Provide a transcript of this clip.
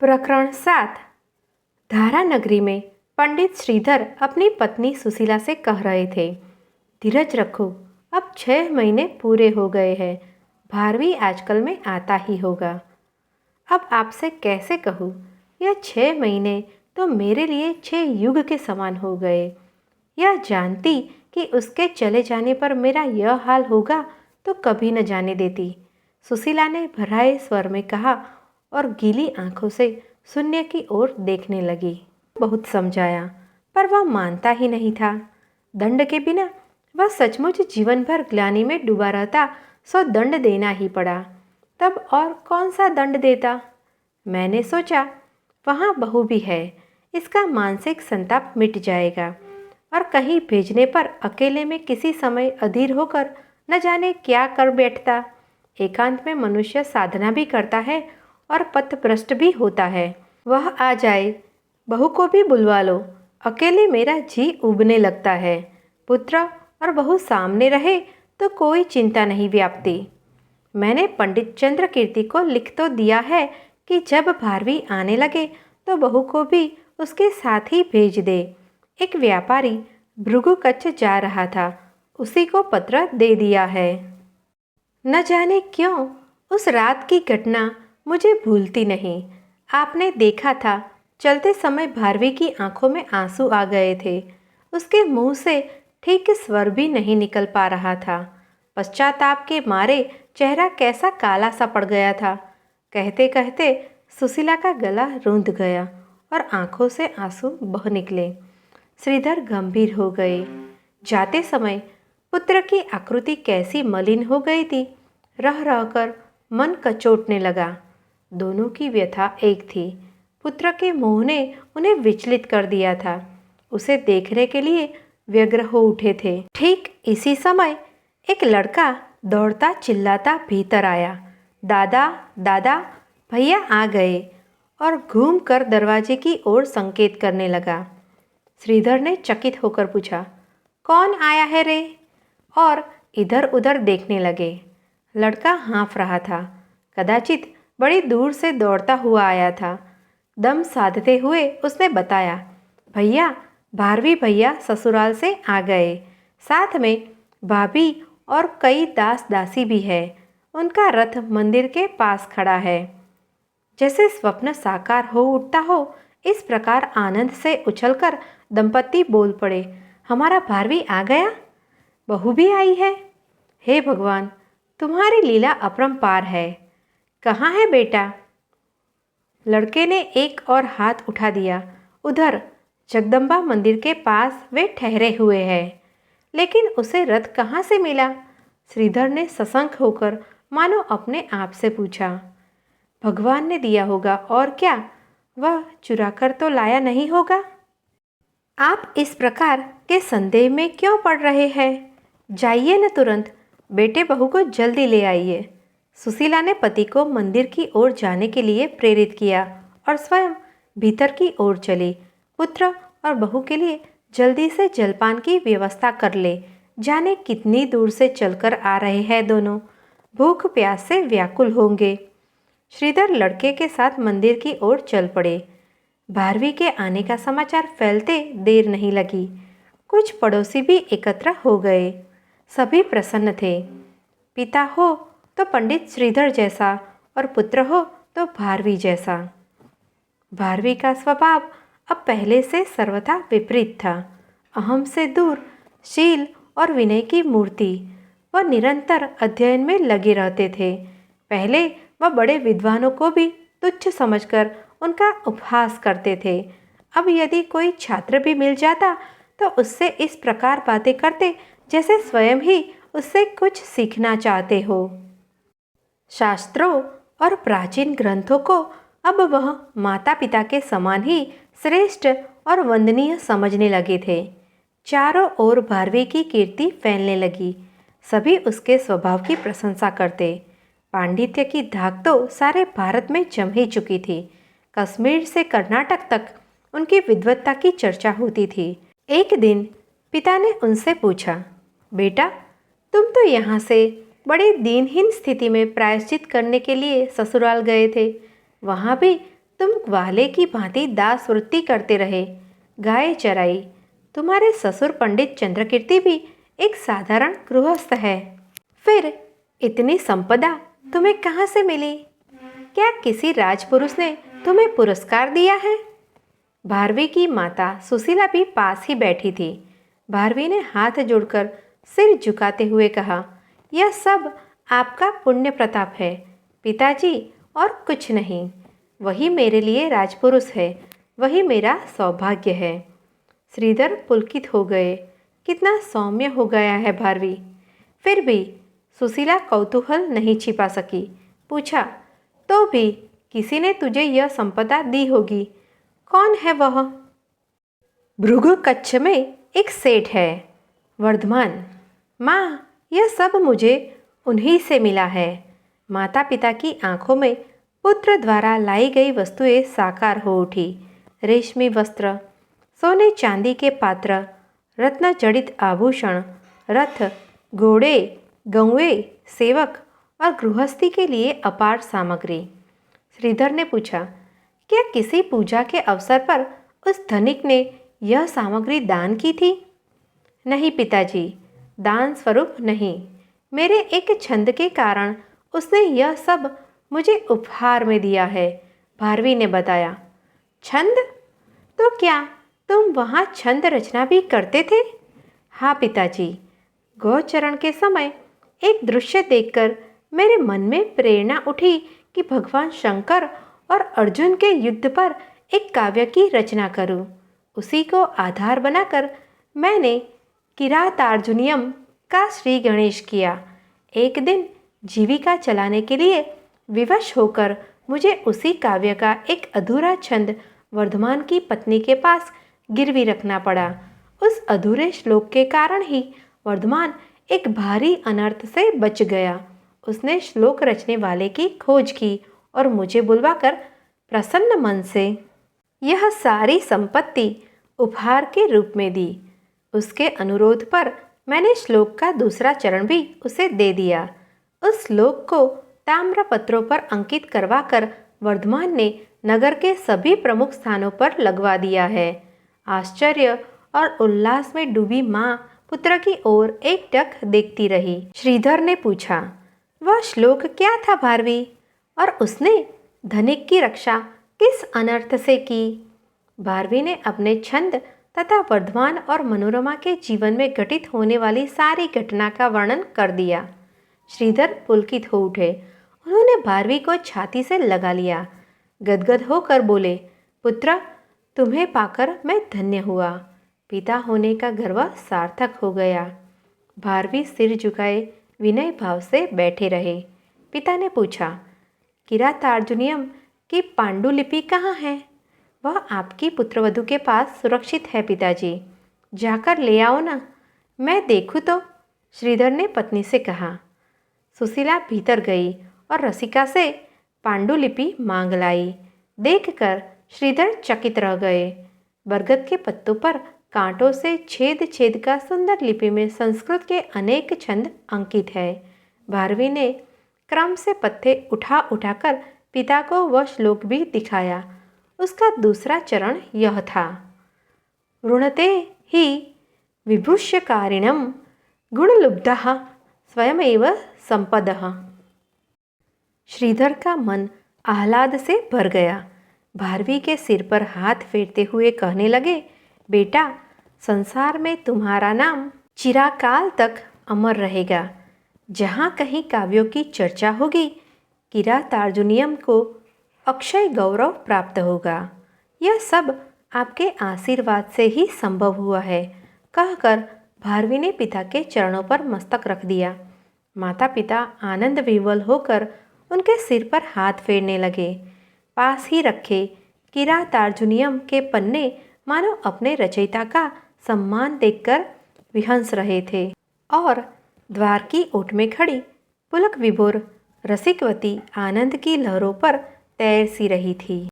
प्रकरण 7। धारा नगरी में पंडित श्रीधर अपनी पत्नी सुशीला से कह रहे थे, धीरज रखो, अब 6 महीने पूरे हो गए हैं। भारवी आजकल में आता ही होगा। अब आपसे कैसे कहूँ, यह 6 महीने तो मेरे लिए 6 युग के समान हो गए। यह जानती कि उसके चले जाने पर मेरा यह हाल होगा तो कभी न जाने देती, सुशीला ने भराए स्वर में कहा और गीली आंखों से शून्य की ओर देखने लगी। बहुत समझाया पर वह मानता ही नहीं था। दंड के बिना वह सचमुच जीवन भर ग्लानि में डूबा रहता, सो दंड देना ही पड़ा। तब और कौन सा दंड देता। मैंने सोचा वहाँ बहू भी है, इसका मानसिक संताप मिट जाएगा और कहीं भेजने पर अकेले में किसी समय अधीर होकर न जाने क्या कर बैठता। एकांत में मनुष्य साधना भी करता है और पथभ्रष्ट भी होता है। वह आ जाए, बहू को भी बुलवा लो, अकेले मेरा जी उबने लगता है। पुत्र और बहू सामने रहे तो कोई चिंता नहीं व्यापती। मैंने पंडित चंद्र कीर्ति को लिख तो दिया है कि जब भारवी आने लगे तो बहू को भी उसके साथ ही भेज दे। एक व्यापारी भृगु कच्छ जा रहा था, उसी को पत्र दे दिया है। न जाने क्यों उस रात की घटना मुझे भूलती नहीं। आपने देखा था, चलते समय भारवी की आंखों में आंसू आ गए थे। उसके मुंह से ठीक स्वर भी नहीं निकल पा रहा था। पश्चाताप के मारे चेहरा कैसा काला सा पड़ गया था। कहते कहते सुशीला का गला रूंध गया और आंखों से आंसू बह निकले। श्रीधर गंभीर हो गए। जाते समय पुत्र की आकृति कैसी मलिन हो गई थी, रह रहकर मन कचोटने लगा। दोनों की व्यथा एक थी। पुत्र के मोह ने उन्हें विचलित कर दिया था। उसे देखने के लिए व्यग्र हो उठे थे। ठीक इसी समय एक लड़का दौड़ता चिल्लाता भीतर आया, दादा दादा, भैया आ गए, और घूमकर दरवाजे की ओर संकेत करने लगा। श्रीधर ने चकित होकर पूछा, कौन आया है रे? और इधर उधर देखने लगे। लड़का हाँफ रहा था, कदाचित बड़ी दूर से दौड़ता हुआ आया था। दम साधते हुए उसने बताया, भैया, भारवी भैया ससुराल से आ गए, साथ में भाभी और कई दास दासी भी है। उनका रथ मंदिर के पास खड़ा है। जैसे स्वप्न साकार हो उठता हो, इस प्रकार आनंद से उछलकर दंपति बोल पड़े, हमारा भारवी आ गया, बहू भी आई है। हे भगवान, तुम्हारी लीला अपरंपार है। कहाँ है बेटा? लड़के ने एक और हाथ उठा दिया। उधर जगदम्बा मंदिर के पास वे ठहरे हुए हैं। लेकिन उसे रथ कहाँ से मिला? श्रीधर ने सशंक होकर मानो अपने आप से पूछा। भगवान ने दिया होगा और क्या, वह चुरा कर तो लाया नहीं होगा। आप इस प्रकार के संदेह में क्यों पड़ रहे हैं? जाइए न तुरंत, बेटे बहू को जल्दी ले आइए। सुशीला ने पति को मंदिर की ओर जाने के लिए प्रेरित किया और स्वयं भीतर की ओर चली। पुत्र और बहू के लिए जल्दी से जलपान की व्यवस्था कर ले। जाने कितनी दूर से चलकर आ रहे हैं दोनों, भूख प्यास से व्याकुल होंगे। श्रीधर लड़के के साथ मंदिर की ओर चल पड़े। भारवी के आने का समाचार फैलते देर नहीं लगी। कुछ पड़ोसी भी एकत्र हो गए। सभी प्रसन्न थे। पिता हो तो पंडित श्रीधर जैसा और पुत्र हो तो भारवी जैसा। भारवी का स्वभाव अब पहले से सर्वथा विपरीत था। अहम से दूर, शील और विनय की मूर्ति। वह निरंतर अध्ययन में लगे रहते थे। पहले वह बड़े विद्वानों को भी तुच्छ समझकर उनका उपहास करते थे। अब यदि कोई छात्र भी मिल जाता तो उससे इस प्रकार बातें करते जैसे स्वयं ही उससे कुछ सीखना चाहते हो। शास्त्रों और प्राचीन ग्रंथों को अब वह माता पिता के समान ही श्रेष्ठ और वंदनीय समझने लगे थे। चारों ओर भारवी की कीर्ति फैलने लगी। सभी उसके स्वभाव की प्रशंसा करते। पांडित्य की धाक तो सारे भारत में जम ही चुकी थी। कश्मीर से कर्नाटक तक उनकी विद्वत्ता की चर्चा होती थी। एक दिन पिता ने उनसे पूछा, बेटा, तुम तो यहाँ से बड़े दीनहीन स्थिति में प्रायश्चित करने के लिए ससुराल गए थे, वहाँ भी तुम ग्वाले की भांति दास वृत्ति करते रहे, गाय चराई। तुम्हारे ससुर पंडित चंद्रकीर्ति भी एक साधारण गृहस्थ है। फिर इतनी संपदा तुम्हें कहाँ से मिली? क्या किसी राजपुरुष ने तुम्हें पुरस्कार दिया है? भारवी की माता सुशीला भी पास ही बैठी थी। भारवी ने हाथ जोड़कर सिर झुकाते हुए कहा, यह सब आपका पुण्य प्रताप है पिताजी, और कुछ नहीं। वही मेरे लिए राजपुरुष है, वही मेरा सौभाग्य है। श्रीधर पुलकित हो गए। कितना सौम्य हो गया है भारवी। फिर भी सुशीला कौतूहल नहीं छिपा सकी। पूछा, तो भी किसी ने तुझे यह संपदा दी होगी, कौन है वह? भृगु कच्छ में एक सेठ है, वर्धमान। माँ, यह सब मुझे उन्हीं से मिला है। माता पिता की आंखों में पुत्र द्वारा लाई गई वस्तुएं साकार हो उठी। रेशमी वस्त्र, सोने चांदी के पात्र, रत्न जड़ित आभूषण, रथ, घोड़े, गौए, सेवक और गृहस्थी के लिए अपार सामग्री। श्रीधर ने पूछा, क्या किसी पूजा के अवसर पर उस धनिक ने यह सामग्री दान की थी? नहीं पिताजी, दान स्वरूप नहीं। मेरे एक छंद के कारण उसने यह सब मुझे उपहार में दिया है, भारवी ने बताया। छंद? तो क्या तुम वहाँ छंद रचना भी करते थे? हाँ पिताजी। गौचरण के समय एक दृश्य देखकर मेरे मन में प्रेरणा उठी कि भगवान शंकर और अर्जुन के युद्ध पर एक काव्य की रचना करूं। उसी को आधार बनाकर मैंने किरातार्जुनीयम का श्री गणेश किया। एक दिन जीविका चलाने के लिए विवश होकर मुझे उसी काव्य का एक अधूरा छंद वर्धमान की पत्नी के पास गिरवी रखना पड़ा। उस अधूरे श्लोक के कारण ही वर्धमान एक भारी अनर्थ से बच गया। उसने श्लोक रचने वाले की खोज की और मुझे बुलवाकर प्रसन्न मन से यह सारी संपत्ति उपहार के रूप में दी। उसके अनुरोध पर मैंने श्लोक का दूसरा चरण भी उसे दे दिया। उस श्लोक को ताम्रपत्रों पर अंकित करवाकर वर्धमान ने नगर के सभी प्रमुख स्थानों पर लगवा दिया है। आश्चर्य और उल्लास में डूबी माँ पुत्र की ओर एकटक देखती रही। श्रीधर ने पूछा, वह श्लोक क्या था भारवी, और उसने धनिक की रक्षा किस अनर्थ से की? भारवी ने अपने छंद तथा वर्धमान और मनोरमा के जीवन में घटित होने वाली सारी घटना का वर्णन कर दिया। श्रीधर पुलकित हो उठे। उन्होंने भारवी को छाती से लगा लिया। गदगद होकर बोले, पुत्र, तुम्हें पाकर मैं धन्य हुआ। पिता होने का गर्व सार्थक हो गया। भारवी सिर झुकाए विनय भाव से बैठे रहे। पिता ने पूछा, किरातार्जुनीयम की पांडुलिपि कहाँ है? वह आपकी पुत्रवधू के पास सुरक्षित है पिताजी, जाकर ले आओ ना, मैं देखूँ तो, श्रीधर ने पत्नी से कहा। सुशीला भीतर गई और रसिका से पांडुलिपि मांग लाई। देखकर श्रीधर चकित रह गए। बरगद के पत्तों पर कांटों से छेद छेद का सुंदर लिपि में संस्कृत के अनेक छंद अंकित है। भारवी ने क्रम से पत्ते उठा उठाकर पिता को वह श्लोक भी दिखाया। उसका दूसरा चरण यह था, वृणते ही विभूष्यकारिणं गुणलुब्धः स्वयमेव संपदः। श्रीधर का मन आह्लाद से भर गया। भारवी के सिर पर हाथ फेरते हुए कहने लगे, बेटा, संसार में तुम्हारा नाम चिरकाल तक अमर रहेगा। जहाँ कहीं काव्यों की चर्चा होगी, किरातार्जुनीयम को अक्षय गौरव प्राप्त होगा। यह सब आपके आशीर्वाद से ही संभव हुआ है, कहकर भारवी ने पिता के चरणों पर मस्तक रख दिया। माता पिता आनंद विह्वल होकर उनके सिर पर हाथ फेरने लगे। पास ही रखे किरातार्जुनीयम के पन्ने मानो अपने रचयिता का सम्मान देखकर विहंस रहे थे, और द्वार की ओट में खड़ी पुलक विभोर रसिकवती आनंद की लहरों पर तैर सी रही थी।